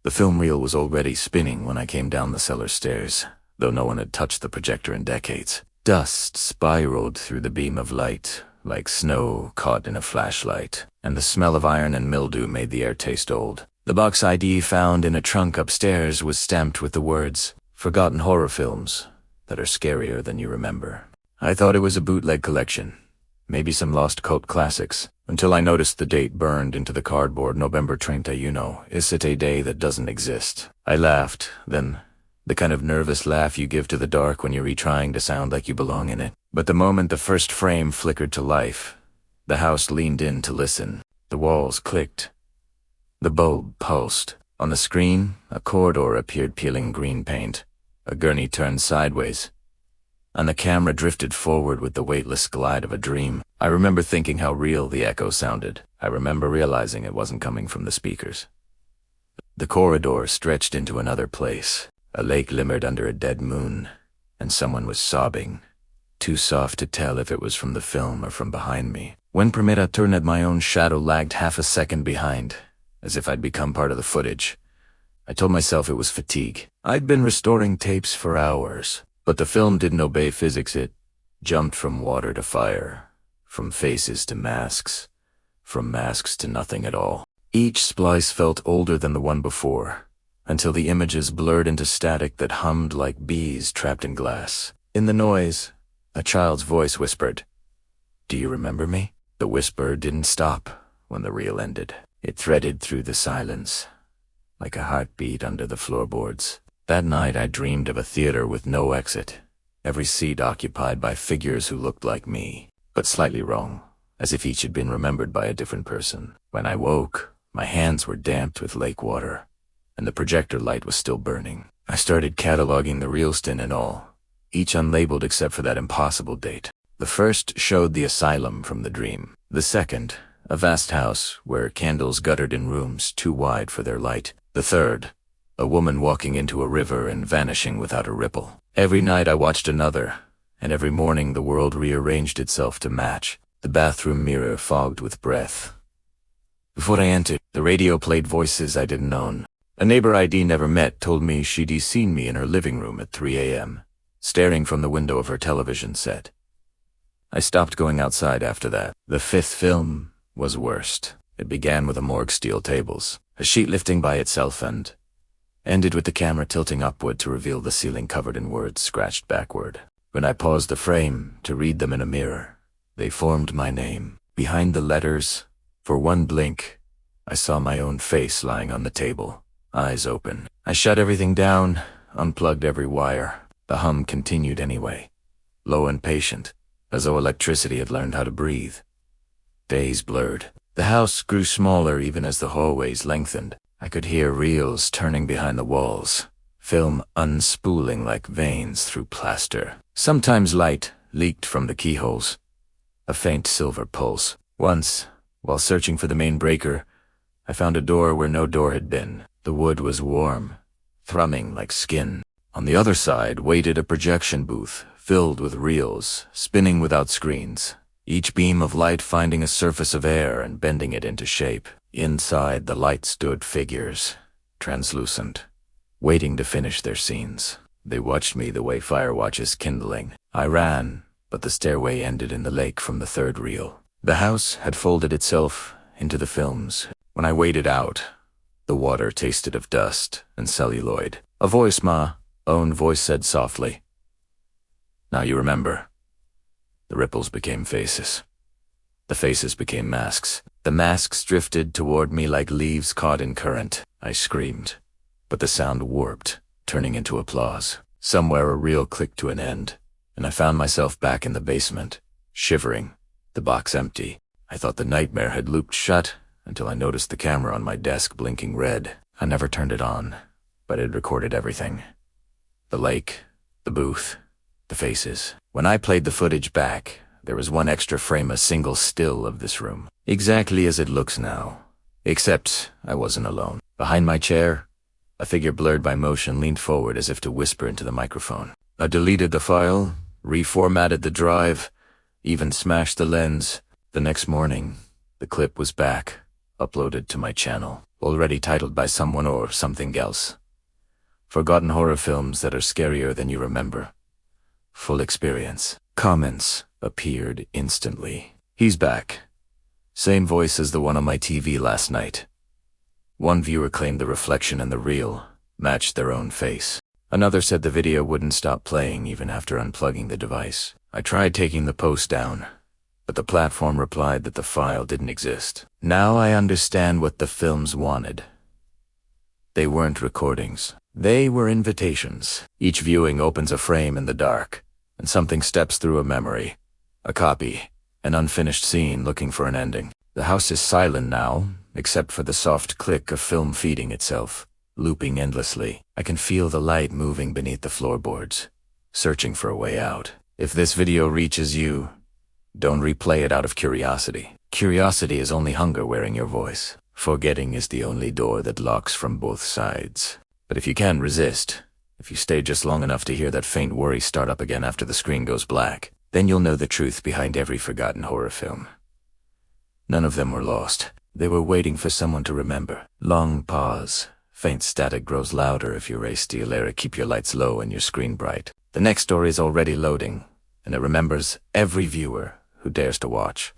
The film reel was already spinning when I came down the cellar stairs, though no one had touched the projector in decades. Dust spiraled through the beam of light, like snow caught in a flashlight, and the smell of iron and mildew made the air taste old. The box ID found in a trunk upstairs was stamped with the words, "Forgotten horror films that are scarier than you remember." I thought it was a bootleg collection, maybe some lost cult classics, until I noticed the date burned into the cardboard. November 31. Is it a day that doesn't exist? I laughed, then, the kind of nervous laugh you give to the dark when you're retrying to sound like you belong in it. But the moment the first frame flickered to life, the house leaned in to listen. The walls clicked. The bulb pulsed. On the screen, a corridor appeared peeling green paint. A gurney turned sideways, and the camera drifted forward with the weightless glide of a dream. I remember thinking how real the echo sounded. I remember realizing it wasn't coming from the speakers. The corridor stretched into another place. A lake glimmered under a dead moon, and someone was sobbing, too soft to tell if it was from the film or from behind me. When Primera turned, my own shadow lagged half a second behind, as if I'd become part of the footage. I told myself it was fatigue. I'd been restoring tapes for hours, but the film didn't obey physics. It jumped from water to fire, from faces to masks, from masks to nothing at all. Each splice felt older than the one before, until the images blurred into static that hummed like bees trapped in glass. In the noise, a child's voice whispered, "Do you remember me?" The whisper didn't stop when the reel ended. It threaded through the silence, like a heartbeat under the floorboards. That night I dreamed of a theater with no exit, every seat occupied by figures who looked like me, but slightly wrong, as if each had been remembered by a different person. When I woke, my hands were damped with lake water, and the projector light was still burning. I started cataloging the reels, 10 in all, each unlabeled except for that impossible date. The first showed the asylum from the dream. The second, a vast house where candles guttered in rooms too wide for their light. The third, a woman walking into a river and vanishing without a ripple. Every night I watched another, and every morning the world rearranged itself to match, the bathroom mirror fogged with breath. Before I entered, the radio played voices I didn't own. A neighbor I'd never met told me she'd seen me in her living room at 3 a.m., staring from the window of her television set. I stopped going outside after that. The fifth film was worst. It began with a morgue steel tables, a sheet lifting by itself, and ended with the camera tilting upward to reveal the ceiling covered in words scratched backward. When I paused the frame to read them in a mirror, they formed my name. Behind the letters, for one blink, I saw my own face lying on the table, eyes open. I shut everything down, unplugged every wire. The hum continued anyway, low and patient, as though electricity had learned how to breathe. Days blurred. The house grew smaller even as the hallways lengthened. I could hear reels turning behind the walls, film unspooling like veins through plaster. Sometimes light leaked from the keyholes, a faint silver pulse. Once, while searching for the main breaker, I found a door where no door had been. The wood was warm, thrumming like skin. On the other side waited a projection booth, filled with reels, spinning without screens, each beam of light finding a surface of air and bending it into shape. Inside the light stood figures, translucent, waiting to finish their scenes. They watched me the way fire watches kindling. I ran, but the stairway ended in the lake from the third reel. The house had folded itself into the films. When I waded out, the water tasted of dust and celluloid. "A voice, Ma," own voice said softly. "Now you remember." The ripples became faces. The faces became masks. The masks drifted toward me like leaves caught in current. I screamed, but the sound warped, turning into applause. Somewhere a reel clicked to an end, and I found myself back in the basement, shivering, the box empty. I thought the nightmare had looped shut until I noticed the camera on my desk blinking red. I never turned it on, but it recorded everything. The lake, the booth, the faces. When I played the footage back, there was one extra frame, a single still of this room, exactly as it looks now. Except I wasn't alone. Behind my chair, a figure blurred by motion leaned forward as if to whisper into the microphone. I deleted the file, reformatted the drive, even smashed the lens. The next morning, the clip was back, uploaded to my channel, already titled by someone or something else. Forgotten horror films that are scarier than you remember. Full experience. Comments appeared instantly. He's back. Same voice as the one on my TV last night. One viewer claimed the reflection and the reel matched their own face. Another said the video wouldn't stop playing even after unplugging the device. I tried taking the post down, but the platform replied that the file didn't exist. Now I understand what the films wanted. They weren't recordings. They were invitations. Each viewing opens a frame in the dark, and something steps through a memory, a copy, an unfinished scene looking for an ending. The house is silent now, except for the soft click of film feeding itself, looping endlessly. I can feel the light moving beneath the floorboards, searching for a way out. If this video reaches you, don't replay it out of curiosity. Curiosity is only hunger wearing your voice. Forgetting is the only door that locks from both sides. But if you can resist, if you stay just long enough to hear that faint worry start up again after the screen goes black, then you'll know the truth behind every forgotten horror film. None of them were lost. They were waiting for someone to remember. Long pause. Faint static grows louder if you raise steel air, keep your lights low and your screen bright. The next story is already loading, and it remembers every viewer who dares to watch.